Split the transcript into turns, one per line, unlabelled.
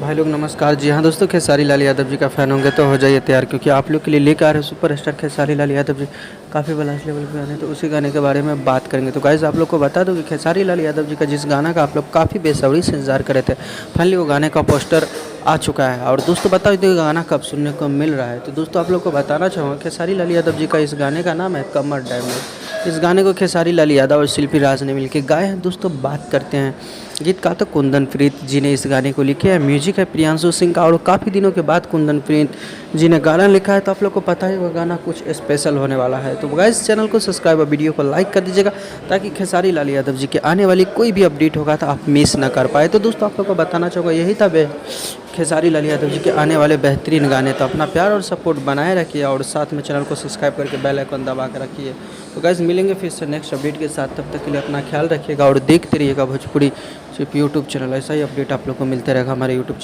भाई लोग नमस्कार। जी हाँ दोस्तों, खेसारी लाल यादव जी का फ़ैन होंगे तो हो जाइए तैयार, क्योंकि आप लोग के लिए लेकर आ रहे हैं सुपरस्टार खेसारी लाल यादव जी। काफ़ी बलास लेवल पे गाने, तो उसी गाने के बारे में बात करेंगे। तो गाइस आप लोग को बता दूं कि खेसारी लाल यादव जी का जिस गाना का आप लोग काफ़ी बेसब्री से इंतजार कर रहे थे, फाइनली वो गाने का पोस्टर आ चुका है। और दोस्तों बता दो गाना कब सुनने को मिल रहा है। तो दोस्तों आप लोग को बताना चाहूँगा, खेसारी लाल यादव जी का इस गाने का नाम है कमर डैमेज। इस गाने को खेसारी लाल यादव और शिल्पी राज ने मिलकर गाए हैं। दोस्तों बात करते हैं, गीतकार तो कुंदन प्रीत जी ने इस गाने को लिखे है, म्यूजिक है प्रियांशु सिंह का। और काफ़ी दिनों के बाद कुंदन प्रीत जी ने गाना लिखा है, तो आप लोग को पता है वो गाना कुछ स्पेशल होने वाला है। तो गाइस चैनल को सब्सक्राइब और वीडियो को लाइक कर दीजिएगा, ताकि खेसारी लाल यादव जी के आने वाली कोई भी अपडेट होगा तो आप मिस ना कर पाए। तो दोस्तों आप लोग को बताना चाहूँगा, यही था खेसारी लाल यादव जी के आने वाले बेहतरीन गाने। तो अपना प्यार और सपोर्ट बनाए रखिए, और साथ में चैनल को सब्सक्राइब करके बेल आइकन दबा कर रखिए। तो गाइस मिलेंगे फिर से नेक्स्ट अपडेट के साथ, तब तक के लिए अपना ख्याल रखिएगा और देखते रहिएगा भोजपुरी सिर्फ यूट्यूब चैनल। ऐसा ही अपडेट आप लोग को मिलते रहेगा हमारे यूट्यूब चैनल।